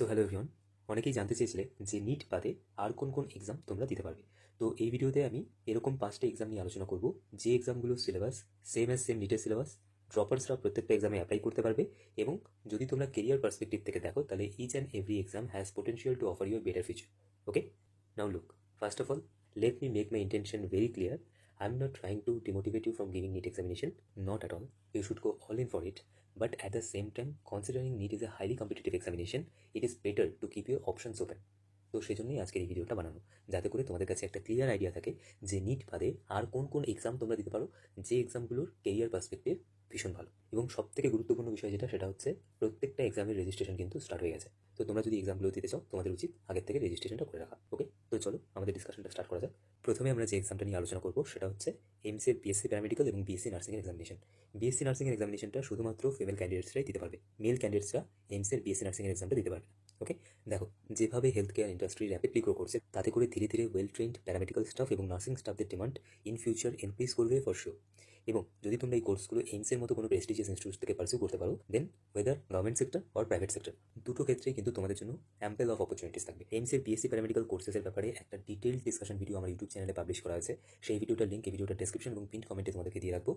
So hello everyone, অনেকেই জানতে চেয়েছিলে যে নিট বাদে আর কোন কোন এক্সাম তোমরা দিতে পারবে। তো এই ভিডিওতে আমি এরকম 5টা এক্সাম নিয়ে আলোচনা করব, যে এক্সামগুলোর সিলেবাস সেম নিটের সিলেবাস, ড্রপার্সরা প্রত্যেকটা এক্সামে অ্যাপ্লাই করতে পারবে। এবং যদি তোমরা কেরিয়ার পার্সপেক্টিভ থেকে দেখো, তাহলে each and every exam has potential to offer you a better future. Okay, now look, first of all let me make my intention very clear. I'm not trying to demotivate you from giving NEET examination, not at all. You should go all in for it. But at the same time, considering NEET is a highly competitive examination, it is better to keep your options open. তো সেই জন্যই আজকের এই ভিডিওটা বানানো, যাতে করে তোমাদের কাছে একটা ক্লিয়ার আইডিয়া থাকে যে নিট বাদে আর কোন কোন এক্সাম তোমরা দিতে পারো, যে এক্সামগুলোর কেরিয়ার পার্সপেক্টিভ ভীষণ ভালো। এবং সবথেকে গুরুত্বপূর্ণ বিষয় যেটা, সেটা হচ্ছে প্রত্যেকটা এক্সামের রেজিস্ট্রেশন কিন্তু স্টার্ট হয়ে গেছে। তো তোমরা যদি এক্সামগুলো দিতে চাও, তোমাদের উচিত আগের থেকে রেজিস্ট্রেশনটা করে রাখা। ওকে, তো চলো আমাদের ডিসকাশনটা স্টার্ট করা যাক। প্রথমে আমরা যে এক্সামটা নিয়ে আলোচনা করবো সেটা হচ্ছে এমসিএর বিএসসি প্যারামেডিক্যাল এবং বিএসসি নার্সিংয়ের এক্সামিনেশন। বিএসসি নার্সিংয়ের এক্সামিনেশনটা শুধুমাত্র ফিমেল ক্যান্ডিডেটসরাই দিতে পারবে, মেল ক্যান্ডিডেটসরা এমসিএর বিএসসি নার্সিংয়ের এক্সামটা দিতে পারবে। ওকে, দেখো যেভাবে health care industry rapidly grow করছে, তাতে করে ধীরে ধীরে ওয়েল ট্রেন্ড প্যারামেডিক্যাল স্টাফ এবং নার্সিং স্টাফদের ডিমান্ড ইন ফিউচার ইনক্রিজ করবে ফর শিওর। এবং যদি তোমরা এই কোর্সগুলো এইমসের মতো কোনো প্রেস্টিজিয়াস ইনস্টিটিউট থেকে পারসিউ করতে পারো, then whether government sector or private sector, দুটো ক্ষেত্রেই কিন্তু তোমাদের জন্য অ্যাম্পেল অফ অপরচুনিটিস থাকবে। এইমসের বিএসসি প্যারামেডিক্যাল কোর্সেসের ব্যাপারে একটা ডিটেইলড ডিসকাশন ভিডিও আমার ইউটিউব চ্যানেলে পাবলিশ করা হয়েছে। সেই ভিডিওটার লিঙ্ক এই ভিডিওটার ডেসক্রিপশন এবং পিন কমেন্টে তোমাদেরকে দিয়ে রাখবো।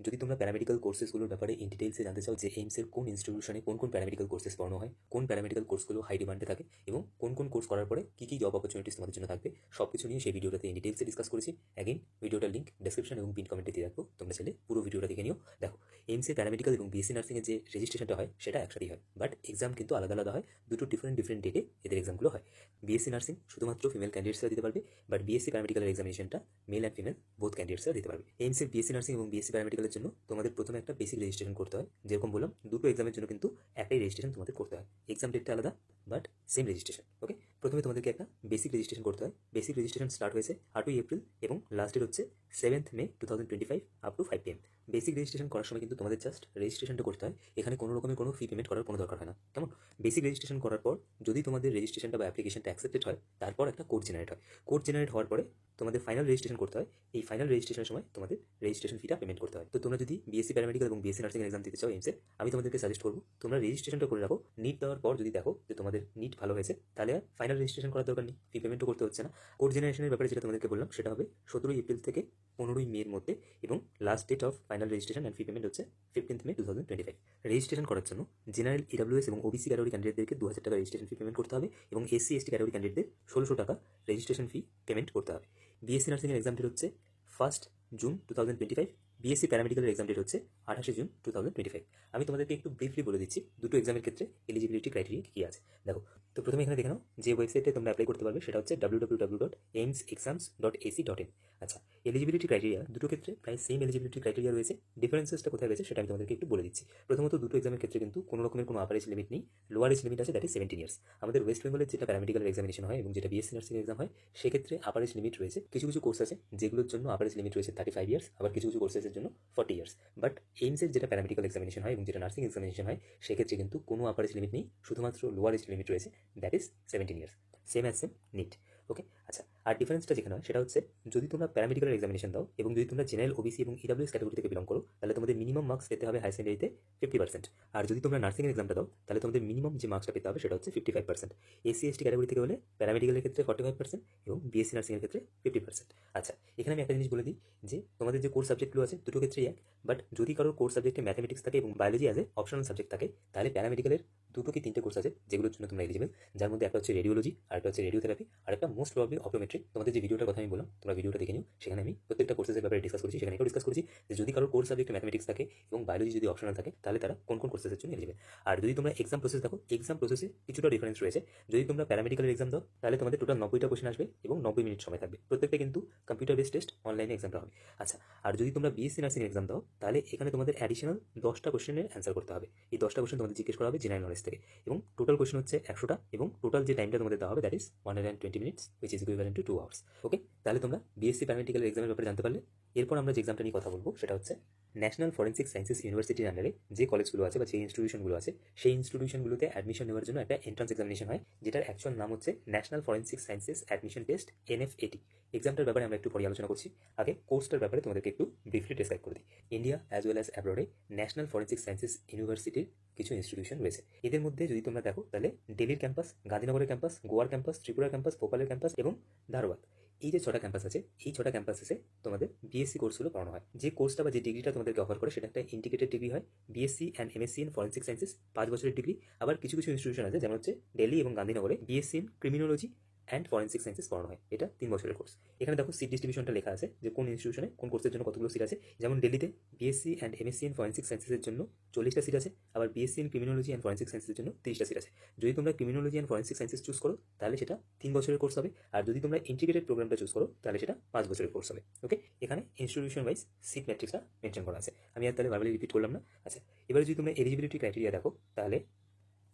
যদি তোমরা প্যারামেডিক্যাল কোর্সেসগুলোর ব্যাপারে ইন ডিটেইলসে জানতে চাও যে এইমসের কোন ইনস্টিটিউশনে কোন কোন প্যারামেডিক্যাল কোর্সেস পড়ানো হয়, কোন প্যারামেডিক্যাল কোর্সগুলো হাই ডিমান্ডে থাকে এবং কোন কোন কোর্স করার পরে কী কী জব অপরচুনিটিস তোমাদের জন্য থাকবে, সব কিছু নিয়ে সেই ভিডিওটাতে ইন ডিটেইলসে ডিসকাস করেছি। অ্যাগেন ভিডিওটার লিঙ্ক ডেসক্রিপশন এবং পিন কমেন্টে দিয়ে রাখবো, তোমরা চাইলে পুরো ভিডিওটা দেখে নিও। দেখো, এইমসে প্যারামেডিক্যাল এবং বিএসসি নার্সিংয়ের যে রেজিস্ট্রেশনটা হয় সেটা একসাথেই হয়, বাট এক্সাম কিন্তু আলাদা আলাদা হয়। দুটো ডিফারেন্ট ডেটে এদের এক্সামগুলো হয়। বিএসসি নার্সিং শুধুমাত্র ফিমেল ক্যান্ডিডেটসরা দিতে পারবে, বাট বিএসসি প্যারামেডিক্যালের এক্সামিনেশনটা মেল অ্যান্ড ফিমেল বোথ ক্যান্ডিডেটসরা দিতে পারবে। এইমসের বিএসসি নার্সিং এবং বিএসসি প্যারামেডিক্যালের জন্য তোমাদের প্রথমে একটা বেসিক রেজিস্ট্রেশন করতে হয়। যেরকম বললাম, দুটো এক্সামের জন্য কিন্তু একটাই রেজিস্ট্রেশন তোমাদের করতে হয়। এক্সাম ডেটটা আলাদা, বাট সেম রেজিস্ট্রেশন। ওকে, প্রথমে তোমাদেরকে একটা বেসিক রেজিস্ট্রেশন করতে হয়। বেসিক রেজিস্ট্রেশন স্টার্ট হয়েছে 8ই এপ্রিল এবং লাস্ট ডেট হচ্ছে 7th May 2025 up to 5 PM। Basic registration করার সময় কিন্তু তোমাদের জাস্ট রেজিস্ট্রেশনটা করতে হয়, এখানে কোনো রকমের কোনো ফি পেমেন্ট করার কোনো দরকার হয় না। কেমন? বেসিক রেজিস্ট্রেশন করার পর যদি তোমাদের রেজিস্ট্রেশনটা বা অ্যাপ্লিকেশনটা অ্যাকসেপ্টেড হয়, তারপর একটা কোড জেনারেট হয়। কোড জেনারেট হওয়ার পরে তোমাদের ফাইনাল রেজিস্ট্রেশন করতে হয়। এই ফাইনাল রেজিস্ট্রেশনের সময় তোমাদের রেজিস্ট্রেশন ফিটা পেমেন্ট করতে হয়। তো তোমরা যদি বিএসসি প্যারামেডিক্যাল এবং বিএসসি নার্সিং এক্সাম দিতে চাও এইমসে, আমি তোমাদেরকে সাজেস্ট করবো তোমরা রেজিস্ট্রেশনটা করে রাখো। নিট দেওয়ার পর যদি দেখো যে তোমাদের নিট ভালো হয়েছে, তাহলে আর ফাইনাল রেজিস্ট্রেশন করার দরকার নেই, ফি পেমেন্টও করতে হচ্ছে না। কোড জেনারেশনের ব্যাপারে যেটা তোমাদেরকে বললাম সেটা হবে 17ই এপ্রিল থেকে 15ই মের মধ্যে, এবং last date of final registration and fee payment হচ্ছে 15th May 2025। রেজিস্ট্রেশন করার জন্য জেনারেল, ইডাব্লিউএস এবং ওবিসি ক্যাটাগরি ক্যান্ডিডেটদেরকে 2000 টাকা রেজিস্ট্রেশন ফি পেমেন্ট করতে হবে, এবং এসসি এসটি ক্যাটাগরি ক্যান্ডিডেটদের 1600 টাকা রেজিস্ট্রেশন ফি পেমেন্ট করতে হবে। বিএসসি নার্সিংয়ের এক্সাম ডেট হচ্ছে 1 জুন 2025। বিএসসি প্যারামেডিক্যালের এক্সাম ডেট হচ্ছে 28 জুন 2025। আমি তোমাদেরকে একটু ব্রিফলি বলে দিচ্ছি দুটো এক্সামের ক্ষেত্রে এলিজিবিলিটি ক্রাইটেরিয়া কী আছে। দেখো, তো প্রথমে এখানে দেখে নাও যে ওয়েবসাইটে তোমরা অ্যাপ্লাই করতে পারবে সেটা হচ্ছে www.aimsexams.ac.in। আচ্ছা, এলিজিবিলিটি ক্রাইটেরিয়া দুটো ক্ষেত্রে প্রায় সেম এলিজিবিলিটি ক্রাইটেরিয়া রয়েছে। ডিফারেন্সেসটা কোথায় রয়েছে সেটা আমি তোমাদেরকে একটু বলে দিচ্ছি। প্রথমত, দুটো এক্সামের ক্ষেত্রে কিন্তু কোনো রকমের কোনো আপার এজ লিমিট নেই, লোয়ার এজ লিমিট আছে, দ্যাট ইজ 17 ইয়ার্স। আমাদের ওয়েস্ট বেঙ্গলের যেটা প্যারামেডিক্যালের এক্সামিনেশন হয় এবং যেটা বিএসসি নার্সিং এক্সাম হয়, সেক্ষেত্রে আপার এজ লিমিট রয়েছে। কিছু কিছু কোর্স আছে যেগুলোর জন্য আপার এজ লিমিট রয়েছে 35 ইয়ার্স, আবার কিছু কিছু কোর্সেসের জন্য 40 ইয়ার্স। বাট এইমসের যেটা প্যারামেডিক্যাল এক্সামিনেশন হয় এবং যেটা নার্সিং এক্সামিনেশন হয়, সেক্ষেত্রে কিন্তু কোনো আপার এজ লিমিট নেই, শুধুমাত্র লোয়ার এজ লিমিট রয়েছে, that is 17 years, same as same NEET. Okay, আচ্ছা, আর ডিফারেন্সটা যেখানে হয় সেটা হচ্ছে যদি তোমরা প্যারামেডিক্যাল এক্সামিনেশন দাও এবং যদি তোমরা জেনারেল, ওবিসি এবং ইডাব্লিউএস ক্যাটাগরি থেকে বিলং করো, তাহলে তোমাদের মিনিমাম মার্কস পেতে হবে হাই সেকেন্ডারিতে 50%। আর যদি তোমরা নার্সিংয়ের এক্সামটা দাও, তাহলে তোমাদের মিনিমাম যে মার্কসটা পেতে হবে সেটা হচ্ছে 55%। এসসি এসটি ক্যাটাগরি থেকে হলে প্যারামেডিক্যালের ক্ষেত্রে 45% এবং বিএসসি নার্সিংয়ের ক্ষেত্রে 50%। আচ্ছা, এখানে আমি একটা জিনিস বলে দিই যে তোমাদের যে কোর্স সাবজেক্টগুলো আছে দুটো ক্ষেত্রেই এক, বাট যদি কারোর কোর্স সাবজেক্টে ম্যাথমেটিক্স থাকে এবং biology as a optional subject থাকে, তাহলে প্যারামেডিক্যালের দুটো কি তিনটে কোর্স আছে যেগুলোর জন্য তোমরা এলিজিবল, যার মধ্যে একটা হচ্ছে রেডিওলজি, আর একটা হচ্ছে রেডিওথেরাপি, আর একটা মোস্ট প্রবাবলি অপটোমেট্রি। তোমাদের যে ভিডিওটার কথা আমি বললাম, তোমরা ভিডিওটা দেখে নিও, সেখানে আমি প্রত্যেকটা কোর্সের ব্যাপারে ডিসকাস করেছি। সেখানে ডিসকাস করেছি যে যদি কারোর কোর্স সাবজেক্টে ম্যাথমেটিক্স থাকে এবং বায়োলজি যদি অপশনাল থাকে, তাহলে তারা কোন কোন কোর্সেসের জন্য এলিজিবল। আর যদি তোমরা এক্সাম প্রসেস দেখো, এক্সাম প্রসেসে কিছুটা ডিফারেন্স রয়েছে। যদি তোমরা প্যারামেডিক্যালের এক্সাম দাও, তাহলে তোমাদের টোটাল 90টা কোশ্চেন আসবে এবং 90 মিনিট সময় থাকবে। প্রত্যেকটা কিন্তু কম্পিউটার বেস টেস্ট, অনলাইনে এক্সামটা হবে। আচ্ছা, আর যদি তোমরা বিএসসি নার্সিং এক্সাম দাও, তাহলে এখানে তোমাদের অ্যাডিশনাল 10টা কোশ্চেনের অ্যান্সার করতে হবে। এই 10টা কোশ্চেন তোমাদের জিজ্ঞেস করা হবে জেনারেল নলেজ থেকে, এবং টোটাল কোশ্চেন হচ্ছে 100টা, এবং টোটাল যে টাইমটা তোমাদের দেওয়া হবে that is 120 minutes, which is equivalent to 2 hours. Okay, তাহলে তোমরা বিএসসি প্যারামেডিক্যালের এক্সামের ব্যাপারে জানতে পারলে। এরপর আমরা যে এক্সামটা নিয়ে কথা বলবো সেটা হচ্ছে ন্যাশনাল ফরেন্সিক সায়েন্সেস ইউনিভার্সিটির আন্ডারে যে কলেজগুলো আছে বা যে ইনস্টিটিউশনগুলো আছে, সেই ইনস্টিটিউশনগুলোতে অ্যাডমিশন নেওয়ার জন্য একটা এন্ট্রান্স এক্সামিনেশন হয়, যেটার অ্যাকচুয়াল নাম হচ্ছে national forensic sciences admission test, NFAT। এক্সামটার ব্যাপারে আমরা একটু পরে আলোচনা করছি। আগে কোর্সটার ব্যাপারে তোমাদেরকে একটু ব্রিফলি ডেসক্রাইব করে দিই। ইন্ডিয়া অ্যাজ ওয়েল অ্যাজ অ্যাব্রডে ন্যাশনাল ফরেন্সিক সায়েন্সেস ইউনিভার্সিটির কিছু ইনস্টিটিউশন রয়েছে। এদের মধ্যে যদি তোমরা দেখো তাহলে দিল্লির ক্যাম্পাস, গান্ধীনগরের ক্যাম্পাস, গোয়ার ক্যাম্পাস, ত্রিপুরার ক্যাম্পাস, ভোপালের ক্যাম্পাস এবং ধারওয়াদ, এই যে 6টা ক্যাম্পাস আছে, এই 6টা ক্যাম্পাসে তোমাদের বিএসসি কোর্সগুলো পড়ানো হয়। যে কোর্সটা বা যে ডিগ্রিটা তোমাদেরকে অফার করে সেটা একটা ইন্টিগ্রেটেড ডিগ্রি হয়, BSc and MSc in forensic sciences, 5 বছরের ডিগ্রি। আবার কিছু কিছু ইনস্টিটিউশন আছে যেমন হচ্ছে দিল্লি এবং গান্ধীনগরে BSc in criminology and forensic sciences পড়ানো হয়, এটা 3 বছরের কোর্স। এখানে দেখো সিট ডিস্ট্রিবিউশনটা লেখা আছে যে কোন ইনস্টিটিউশনে কোন কোর্সের জন্য কতগুলো সিট আছে। যেমন দিল্লিতে BSc and MSc in forensic সায়েন্সেসের জন্য 40টা সিট আছে, আবার BSc in criminology and forensic সায়েন্সের জন্য 30টা সিট আছে। যদি তোমরা criminology and forensic sciences choose করো তাহলে সেটা 3 বছরের কোর্স হবে, আর যদি তোমরা ইন্টিগ্রেটেড প্রোগ্রামটা চুজ করো তাহলে সেটা 5 বছরের কোর্স হবে। ওকে, এখানে ইনস্টিটিউশন ওয়াইজ সিট ম্যাট্রিক্সটা মেনশন করা আছে, আমি আর তাহলে ভার্বালি রিপিট করলাম না। আচ্ছা, এবারে যদি তোমরা এলিজিবিলিটি ক্রাইটেরিয়া দেখো তাহলে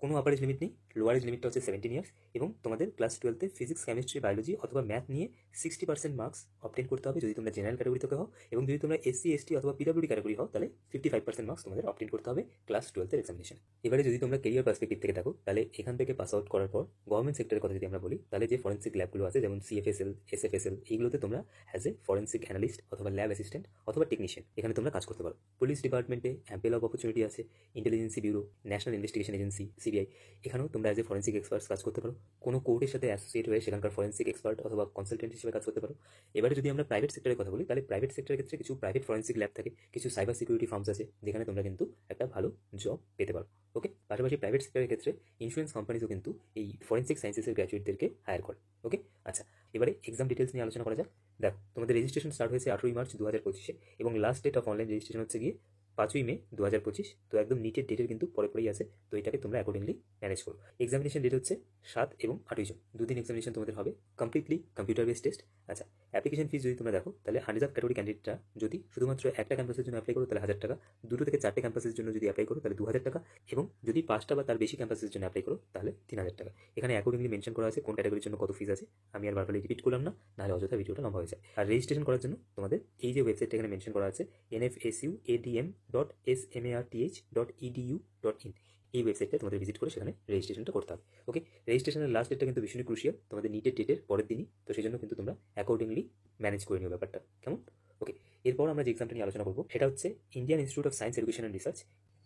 কোনো আপার এজ লিমিট নেই, লোয়ার এজ লিমিটটা হচ্ছে 17 ইয়ার্স, এবং তোমাদের ক্লাস 12-তে ফিজিক্স, কেমিস্ট্রি, বায়োলজি অথবা ম্যাথ নিয়ে 60% মার্কস অবটেন করতে হবে যদি তোমরা জেনারেল ক্যাটাগরি থেকে হও, এবং যদি তোমরা এসসি, এসটি অথবা পিডব্লিউডি ক্যাটাগরি হও তাহলে 55% মার্কস তোমাদের অবটেন করতে হবে ক্লাস 12-এর এক্সামিনেশন। এবারে যদি তোমরা কেরিয়ার পার্সপেক্টিভ থেকে দেখো তাহলে এখান থেকে পাস আউট করার পর গভর্নমেন্ট সেক্টরের কথা যদি আমরা বলি তাহলে যে ফরেন্সিক ল্যাবগুলো আছে যেমন সিএফএসএল, এসএফএসএল, এইগুলোতে তোমরা অ্যাজ এ ফরেন্সিক অ্যানালিস্ট অথবা ল্যাব অ্যাসিস্ট্যান্ট অথবা টেকনিশিয়ান এখানে তোমরা কাজ করতে পারো। পুলিশ ডিপার্টমেন্টে অ্যাম্পেল অফ অপরচুনিটি আছে, ইন্টেলিজেন্সি bureau, national investigation agency, CBI, এখানেও তোমরা অ্যাজ এ ফরেন্সিক এক্সপার্টস কাজ করতে পারো। কোনো কোর্টের সাথে অ্যাসোসিয়েট হয়ে সেখানকার ফরেন্সিক এক্সপার্ট অথবা কনসালটেন্ট হিসেবে কাজ করতে পারো। এবারে যদি আমরা প্রাইভেট সেক্টরের কথা বলি তাহলে প্রাইভেট সেক্টরের ক্ষেত্রে কিছু প্রাইভেট ফরেন্সিক ল্যাব থাকে, কিছু সাইবার সিকিউরিটি ফার্মস আছে যেখানে তোমরা কিন্তু একটা ভালো জব পেতে পারো। ওকে, পাশাপাশি প্রাইভেট সেক্টরের ক্ষেত্রে ইন্স্যুরেন্স কোম্পানিজও কিন্তু এই ফরেন্সিক সায়েন্সেসের গ্র্যাজুয়েটদেরকে হায়ার করে। ওকে, আচ্ছা, এবারে এক্সাম ডিটেলস নিয়ে আলোচনা করা যাক। দেখো, তোমাদের রেজিস্ট্রেশন স্টার্ট হয়েছে 8ই মার্চ 2025-এ, এবং last date of online registration হচ্ছে গিয়ে 5ই মে 2025। তো একদম নিটের ডেটের কিন্তু পরেই আছে, তো এটাকে তোমরা অ্যাকর্ডিংলি ম্যানেজ করো। এক্সামিনেশন ডেট হচ্ছে 7 এবং 8ই জুন, দুদিন এক্সামিনেশন তোমাদের হবে, কমপ্লিটলি কম্পিউটার বেস টেস্ট। আচ্ছা, অ্যাপ্লিকেশন ফিস যদি তোমরা দেখো তাহলে আনরিজার্ভ ক্যাটাগরি ক্যান্ডিডেটরা যদি শুধুমাত্র একটা ক্যাম্পাসের জন্য অ্যাপ্লাই করো তাহলে 1000 টাকা, 2 থেকে 4টে ক্যাম্পাসের জন্য যদি অ্যাপ্লাই করো তাহলে 2000 টাকা, এবং যদি 5টা বা তার বেশি ক্যাম্পাসের জন্য অ্যাপ্লাই করো তাহলে 3000 টাকা। এখানে অ্যাকর্ডিংলি মেনশন করা আছে কোন ক্যাটাগরির জন্য কত ফিস আছে, আমি আর বারবার রিপিট করলাম না, নাহলে অযথা ভিডিওটা লম্বা হয়ে যায়। আর রেজিস্ট্রেশন করার জন্য তোমাদের এই যে ওয়েবসাইটটা এখানে মেনশন করা আছে nfsuadm.smarth.edu.in, এই ওয়েবসাইটটা তোমাদের ভিজিট করে সেখানে রেজিস্ট্রেশনটা করতে হবে। ওকে, রেজিস্ট্রেশনের লাস্ট ডেটটা কিন্তু ভীষণই ক্রুশিয়াল, তোমাদের নিটের ডেটের পরের দিনই, তো সেই জন্য কিন্তু তোমরা অ্যাকর্ডিংলি ম্যানেজ করে নিও ব্যাপারটা, কেমন? ওকে, এরপর আমরা যে এক্সামটা নিয়ে আলোচনা করবো সেটা হচ্ছে Indian institute of Science Education and research.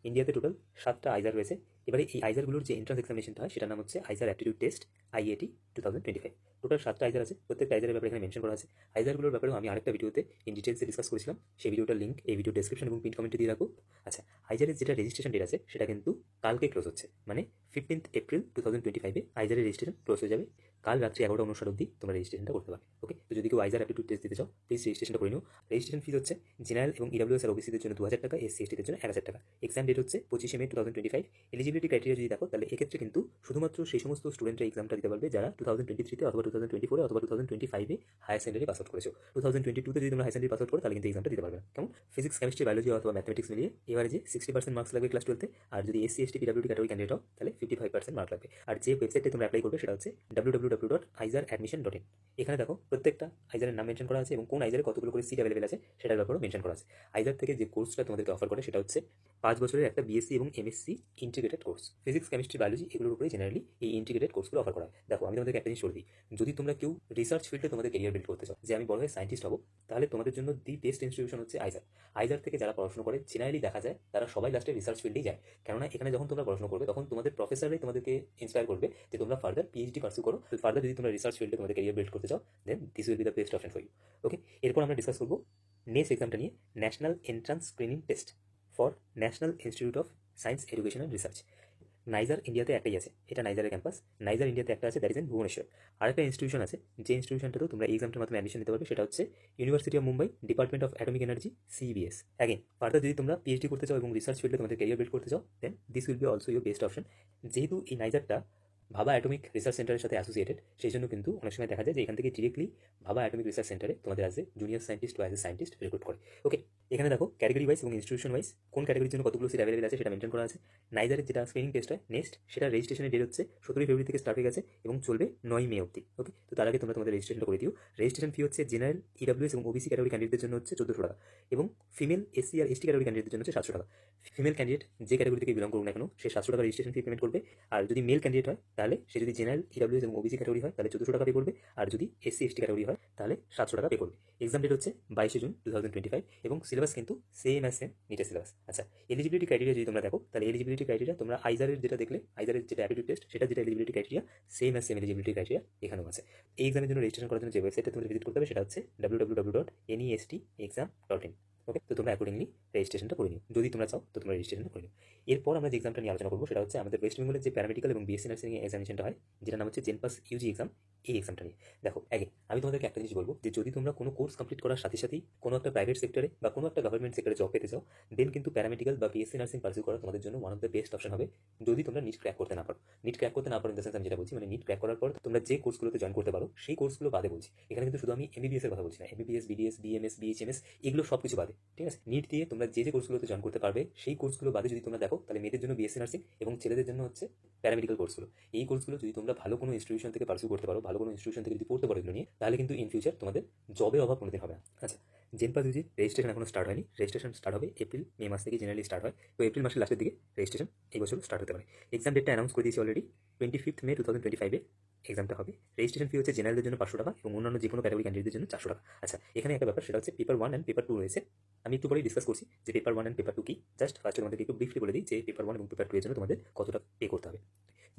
ইন্ডিয়াতে টোটাল 7টা আইজার রয়েছে। এবারে এই আইজারগুলোর যে এন্ট্রান্স এক্সামিনেশনটা হয় সেটার নাম হচ্ছে আইজার অ্যাপটিটিউড টেস্ট, আইএটি 2025। টোটাল 7টা আইজার আছে, প্রত্যেকটা আইজারের ব্যাপারে এখানে মেনশন করা আছে। আইজারগুলোর ব্যাপারেও আমি আরেকটা ভিডিওতে ইন ডিটেলসে ডিসকাস করেছিলাম, সেই ভিডিওটার লিঙ্ক এই ভিডিও ডেসক্রিপশন এবং পিন কমেন্টে দিয়ে রাখবো। আচ্ছা, আইজারের যেটা রেজিস্ট্রেশন ডেট আছে সেটা কিন্তু কালকে ক্লোজ হচ্ছে, মানে 15 এপ্রিল 2025-এ আইজারের রেজিস্ট্রেশন ক্লোজ হয়ে যাবে। কাল রাত্রি 11টা 59 অবধি তোমরা রেজিস্ট্রেশনটা করতে পারবে। ওকে, তো যদি কেউ আইজার অ্যাপটিটিউড টেস্ট দিতে চাও প্লিজ রেজিস্ট্রেশনটা করে নিও। রেজিস্ট্রেশন ফিস হচ্ছে জেনারেল এবং ইডব্লিউএস আর ওবিসিদের জন্য 2000 টাকা, এসসি এসটিদের জন্য 1000 টাকা। এক্সাম ডেট হচ্ছে 25 মে 2025। এলিজিবিলিটি ক্রাইটেরিয়া যদি দেখো তাহলে এক্ষেত্রে কিন্তু শুধুমাত্র সেই সমস্ত স্টুডেন্টরা এক্সামটা দিতে পারবে যারা 2023-তে অথবা 2024-এ অথবা 2025-এ হায়ার সেকেন্ডারি পাস আউট করেছো। 2022-তে যদি তোমরা হায়ার সেকেন্ডারি পাস আউট করো তাহলে কিন্তু এক্সামটা দিতে পারবে না, কেমন? ফিজিক্স, কেমিস্ট্রি, বায়োলজি অথবা ম্যাথমেটিক্স মিলিয়ে এবারে যে 60% মার্কস লাগবে ক্লাস 12-তে, আর যদি SC ST PWD category candidate হও তাহলে 55% মার্ক লাগবে। আর যে ওয়েবসাইটে তোমরা অ্যাপ্লাই করবে সেটা হচ্ছে www.aizaradmission.in। এখানে দেখো প্রত্যেকটা আইজারের নাম মেনশন করা আছে এবং কোন আইজারে কতগুলো করে সিট অ্যাভেলেবেল আছে সেটার ব্যাপারেও মেনশন করা আছে। আইজার থেকে যে কোর্সটা তোমাদেরকে অফার করে সেটা হচ্ছে 5 বছরের একটা বিএসসি এবং MSc integrated course. Physics, chemistry, biology এগুলোর উপরে জেনারেলি এই ইন্টিগ্রেটেড কোর্সগুলো অফার করা হয়। দেখো, আমি তোমাদেরকে একটা জিনিস বলে দিই, যদি তোমরা কেউ রিসার্চ ফিল্ডে তোমাদের ক্যারিয়ার বিল্ড করতে চাও, যে আমি বড় হয়ে সায়েন্টিস্ট হবো, তাহলে তোমাদের জন্য দি বেস্ট ইনস্টিটিউশন হচ্ছে আইজার। আইজার থেকে যারা পড়াশোনা করে জেনারেলি দেখা যায় তারা সবাই লাস্টে রিসার্চ ফিল্ডেই যায়, কেননা এখানে যখন তোমরা পড়াশোনা করবে তখন তোমাদের প্রফেসররাই তোমাদেরকে ইন্সপায়ার করবে যে তোমরা ফার্দার পিএইচডি পার্সু করো। ফার্দার যদি তোমরা রিসার্চ ফিল্ডে তোমাদের ক্যারিয়ার বিল্ড করতে চাও then this will be the best option for you. Okay, এরপর আমরা ডিসকাস করবো নেক্সট এক্সামটা নিয়ে, National Entrance Screening Test for National Institute of Science Education and Research. NISER ইন্ডিয়াতে একটাই আছে, এটা নাইজারের ক্যাম্পাস। নাইজার ইন্ডিয়াতে একটা আছে, দ্যাট ইজ ইন ভুবনেশ্বর। আরেকটা ইনস্টিটিউশন আছে যে ইনস্টিটিউশনটাতেও তোমরা এক্সামটার মাধ্যমে অ্যাডমিশন নিতে পারবে, সেটা হচ্ছে university of Mumbai, department of atomic energy, CBS. Again further যদি তোমরা পিএইচডি করতে চাও এবং রিসার্চ ফিল্ডে তোমাদের ক্যারিয়ার বিল্ড করতে চাও then this will be also your best option. যেহেতু এই নাইজারটা ভাবা অ্যাটমিক রিসার্চ সেন্টারের সাথে অ্যাসোসিয়েটেড, সেই জন্য কিন্তু অনেক সময় দেখা যায় যে এখান থেকে ডিরেক্টলি ভাবা অ্যাটমিক রিসার্চ সেন্টারে তোমাদের অ্যাজ এ জুনিয়র সায়েন্টিস্ট বা অ্যাজ এ সায়েন্টিস্ট রিক্রুট করে। ওকে, এখানে দেখো ক্যাটাগরি ওয়াইজ এবং ইনস্টিটিউশন ওয়াইজ কোন ক্যাটাগরির জন্য কতগুলো সিট অ্যাভেলেবল আছে সেটা মেনশন করা আছে। নাইজারের যেটা স্ক্রিনিং টেস্ট হয় নেক্সট, সেটা রেজিস্ট্রেশনের ডেট হচ্ছে 17 ফেব্রুয়ারি থেকে স্টার্ট হয়ে গেছে এবং চলবে 9 মে অবধি। ওকে, তো তার আগে তোমরা তোমাদের রেজিস্ট্রেশনটা করে দিও। রেজিস্ট্রেশন ফি হচ্ছে জেনারেল, ইডব্লিউএস এবং ওবিসি ক্যাটাগরি ক্যান্ডিডেটদের জন্য হচ্ছে 1400 টাকা, এবং ফিমেল, এসসি আর এসটি ক্যাটাগরি ক্যান্ডিডেটদের জন্য হচ্ছে 700 টাকা। ফিমেল ক্যান্ডিডেট যে ক্যাটাগরি থেকে বিলং করুক না কেন সে 700 টাকা রেজিস্ট্রেশন ফি পেমেন্ট করবে, আর যদি মেল ক্যান্ডিডেট হয় তাহলে সে যদি জেনারেল, ইডব্লিউএস এবং ওবিসি ক্যাটাগরি হয় তাহলে 1400 টাকা পে করবে, আর যদি এসসি এসটি ক্যাটাগরি হয় তাহলে 700 টাকা পে করবে। এক্সাম ডেট হচ্ছে 22 জুন 2025 এবং সিলেবাস কিন্তু সেম নিটের সিলেবাস। আচ্ছা, এলিজিবিলিটি ক্রাইটেরিয়া যদি তোমরা দেখো, তাহলে এলিজিবিলিটি ক্রাইটেরিয়া তোমরা আইজারের যেটা দেখলে, আইজারের যেটা অ্যাপটিটিউড টেস্ট, সেটা যেটা eligibility criteria same eligibility criteria এখানেও আছে। এই এক্সামের জন্য রেজিস্ট্রেশন করার জন্য যে ওয়েবসাইটটা তোমাদের ভিজিট করতে হবে সেটা হচ্ছে www.nestexam.in। ওকে, তো তোমরা অ্যাকর্ডিংলি রেজিস্ট্রেশনটা করে নিও, যদি তোমরা চাও তো তোমরা রেজিস্ট্রেশনটা করে নিও। এরপর আমরা যে এক্সামটা নিয়ে আলোচনা করবো সেটা হচ্ছে আমাদের ওয়েস্ট বেঙ্গলের যে প্যারামেডিক্যাল এবং বিএসসি নার্সিং এক্সামিনেশনটা হয়, যেটা নাম হচ্ছে জেনপাস ইউজি এক্সাম। এই এক্সামটা নিয়ে দেখো, আগে আমি তোমাদেরকে একটা জিনিস বলবো যে যদি তোমরা কোনো কোর্স কমপ্লিট করার সাথে সাথেই কোনো একটা প্রাইভেট সেক্টরে বা কোনো একটা গভর্নমেন্ট সেক্টরে জব পেতে চাও, দেন কিন্তু প্যারামেডিক্যাল বা বিএসসি নার্সিং পার্সিউ করা তোমাদের জন্য one of the best option হবে, যদি তোমরা নিট ক্র্যাক করতে না পারো। নিট ক্র্যাক করতে না পারো ইন দ্য সেন্স আমি যেটা বলছি, মানে নিট ক্র্যাক করার পর তোমরা যে কোর্সগুলোতে জয়েন করতে পারো সেই কোর্সগুলো বাদে বলছি। এখানে কিন্তু শুধু আমি এমবিবিএস এর কথা বলছি না, এমবিবিএস, বিডিএস, বিএমএস, বিএইচএমএস, এগুলো সব কিছু বাদে, ঠিক আছে? নিট দিয়ে তোমরা যে কোর্সগুলোতে জয়েন করতে পারবে সেই কোর্সগুলো বাদে যদি তোমরা দেখো, তাহলে মেয়েদের জন্য বিএসসি নার্সিং এবং ছেলেদের জন্য হচ্ছে প্যারামেডিক্যাল কোর্সগুলো। এই কোর্সগুলো যদি তোমরা ভালো কোনো ইনস্টিটিউশন থেকে পার্সিউ করতে পারো, ভালো কোনো ইনস্টিটিউশন থেকে যদি পড়তে পারো এগুলো নিয়ে, তাহলে কিন্তু ইন ফিউচার তোমাদের জবের অভাব কোনোদিন হবে না। আচ্ছা, জেনপাস ইউজি রেজিস্ট্রেশন এখনো স্টার্ট হয়নি। রেজিস্ট্রেশন স্টার্ট হবে এপ্রিল মে মাস থেকে, জেনারেলি স্টার্ট হয়। তো এপ্রিল মাসের লাস্টের দিকে রেজিস্ট্রেশন এই বছর স্টার্ট হতে পারে। এক্সাম ডেটটা অ্যানাউন্স করে দিয়েছি অলরেডি, 25 মে 2025 এক্সামটা হবে। রেজিস্ট্রেশন ফি হচ্ছে জেনারেলের জন্য 500 টাকা এবং অন্যান্য যে কোনো ক্যাটাগরি ক্যান্ডিডেটদের জন্য 400 টাকা। আচ্ছা, এখানে একটা ব্যাপার, সেটা হচ্ছে পেপার 1 অ্যান্ড পেপার 2 রয়েছে। আমি একটু পরেই ডিসকাস করছি যে পেপার 1 অ্যান্ড পেপার 2 কি। জাস্ট ফার্স্টে তোমাদেরকে একটু ব্রিফলি বলে দিই যে পেপার 1 এবং পেপার 2 এর জন্য তোমাদের কত টাকা পে করতে হবে।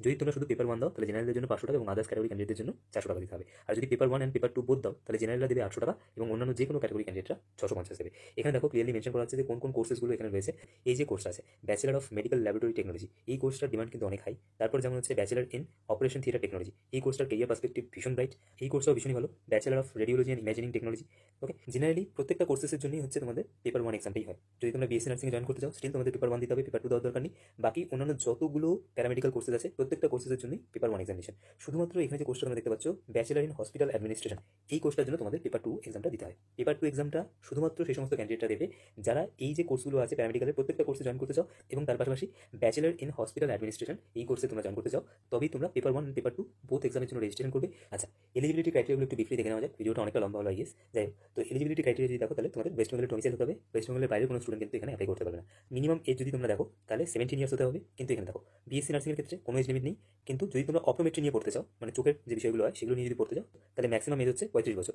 যদি তোমরা শুধু পেপার 1 দাও তাহলে জেনারেলের জন্য 500 টাকা এবং আদার্স ক্যাটাগরি ক্যান্ডিডেটদের জন্য 400 টাকা দিতে হবে। আর যদি পেপার 1 অ্যান্ড পেপার 2 বোথ দাও তাহলে জেনারেলরা দেবে 800 টাকা এবং অন্যান্য যে কোনো ক্যাটাগরি ক্যান্ডিডেটরা 650 দেবে। এখানে দেখো ক্লিয়ারলি মেনশন করা হচ্ছে যে কোন কোন কোর্সেসগুলো এখানে রয়েছে। এই যে কোর্সটা আছে bachelor of medical laboratory technology, এই কোর্সটার ডিমান্ড কিন্তু অনেক হাই। তারপর যেমন হচ্ছে bachelor in operation theatre technology, এই কোর্সটার কেরিয়ার পার্সপেক্টিভ ভীষণ ব্রাইট, এই কোর্সটাও ভীষণই ভালো। Bachelor of radiology and imaging technology. Okay, generally প্রত্যেকটা কোর্সেসের জন্যই হচ্ছে তোমাদের পেপার 1 এক্সামটাই হয়। যদি তোমরা বিএসসি নার্সিং জয়েন করতে চাও স্টিল তোমাদের পেপার 1 দিতে হবে, পেপার 2 দেওয়ার দরকার নেই। বাকি অন্যান্য যতগুলো প্যারামেডিক্যাল কোর্সেস আছে প্রত্যেকটা কোর্সেসের জন্যই পেপার 1 এক্সামিনেশন। শুধুমাত্র এখানে যে কোর্সটা তোমরা দেখতে পাচ্ছ ব্যাচেলার ইন হসপিটাল অ্যাডমিনিস্ট্রেশন, এই কোর্সটার জন্য তোমাদের পেপার 2 এক্সামটা দিতে হয়। পেপার 2 এক্সামটা শুধুমাত্র সেই সমস্ত ক্যান্ডিডেটরা দেবে যারা এই যে কোর্সগুলো আছে প্যারামেডিক্যালের প্রত্যেকটা কোর্সে জয়েন করতে চাও এবং তার পাশাপাশি ব্যাচেলার ইন হসপিটাল অ্যাডমিনিস্ট্রেশন এই কোর্সে তোমরা জয়েন করতে চাও, তবেই তোমরা পেপার 1 পেপার 2 বোথ এক্সামের জন্য রেজিস্ট্রেশন করবে। আচ্ছা, এলিজিবিলিটি ক্রাইটেরিয়াগুলো একটু ব্রিফলি দেখে নেওয়া যাক, ভিডিওটা অনেকটা লম্বা হলো আইএস। যাই হোক, তো এলিজিবিলিটি ক্রাইটেরিয়া যদি দেখো তাহলে তোমাদের ওয়েস্ট বেঙ্গলের ডোমিসাইল হতে হবে। ওয়েস্ট বেঙ্গলের বাইরে কোনো স্টুডেন্ট কিন্তু এখানে অ্যাপ্লাই করতে পারবে না। মিনিমাম এজ যদি তোমরা দেখো তাহলে 17 ইয়ার্স হতে হবে। কিন্তু এখানে দেখো বিএসসি নার্সিংয়ের ক্ষেত্রে কোনো এজ লিমিট নেই, কিন্তু যদি তোমরা অপটোমেট্রি নিয়ে পড়তে চাও, মানে চোখের যে বিষয়গুলো হয় সেগুলো নিয়ে যদি পড়তে চাও, তাহলে ম্যাক্সিমাম এজ হচ্ছে 35 বছর।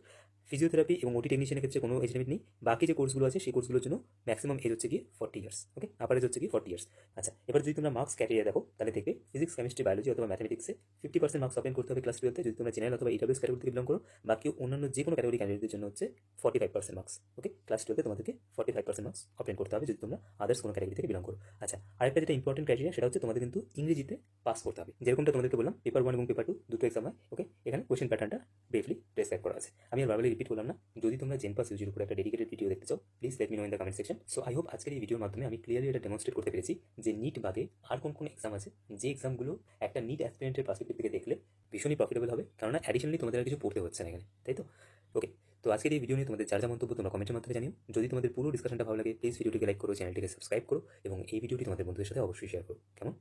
ফিজিওথেরাপি এবং ওটি টেকনিশিয়ানের ক্ষেত্রে কোনো এজ লিমিট নেই। বাকি যে কোর্সগুলো আছে সেই কোর্সগুলোর জন্য ম্যাক্সিমাম এজ হচ্ছে গিয়ে 40 ইয়ার্স। ওকে, আপার এজ হচ্ছে গিয়ে 40 ইয়ার্স। আচ্ছা, এবার যদি তোমরা মার্কস ক্যাটেরিয়া দেখো তাহলে দেখবে ফিজিক্স, কেমিস্ট্রি, বায়োলজি অথবা ম্যাথমেটিক্সে 50% মার্কস অবটেন করতে হবে ক্লাস 12তে যদি তোমরা জেনারেল অথবা ইডব্লিউএস ক্যাটাগরি থেকে বিলং করো। বাকি অন্যান্য যে কোনো ক্যাটাগরি ক্যান্ডিডেটদের জন্য হচ্ছে 45% মার্কস। ওকে, ক্লাস 12তে তোমাদেরকে 45% মার্কস অবটেন করতে হবে যদি তোমরা আদার্স কোনো ক্যাটাগরি থেকে বিলং করো। আচ্ছা, আরেকটা যেটা ইম্পর্টেন্ট ক্রাইটেরিয়া সেটা হচ্ছে তোমাদের কিন্তু ইংরেজিতে পাস করতে হবে। যেরকমটা তোমাদেরকে বললাম পেপার 1 এবং পেপার 2 দুটো এক্সাম হয়। ওকে, এখানে কোশ্চেন প্যাটার্নটা ব্রিফলি প্রেসক্রাইব করা আছে। আমি আর ভাবলে রিপিট করলাম না। যদি তোমরা জেনপাস ইউজির উপর একটা ডেডিকেটেড ভিডিও দেখতে চাও please let me no in the comment section. So I hope আজকের এই ভিডিওর মাধ্যমে আমি ক্লিয়ারলি এটা ডেমনস্ট্রেট করতে পেরেছি যে নিট বাদে আর কোন কোন এক্সাম আছে যে এক্সামগুলো একটা নিট অ্যাসপিরেন্টের পার্সপেক্টিভ থেকে দেখলে ভীষণই প্রফিটেবল হবে, কারণ অ্যাডিশনালি তোমাদের আর কিছু পড়তে হচ্ছে না এখানে, তাই তো? ওকে, তো আজকের এই ভিডিও নিয়ে তোমাদের যা যা মন্তব্য তোমরা কমেন্টের মাধ্যমে জানিও। যদি তোমাদের পুরো ডিসকাশনটা ভালো লাগে প্লিজ ভিডিওটিকে লাইক করো, চ্যানেলটিকে সাবস্ক্রাইব করো এবং এই ভিডিওটি তোমাদের বন্ধুদের সাথে অবশ্যই শেয়ার করো। কেমন?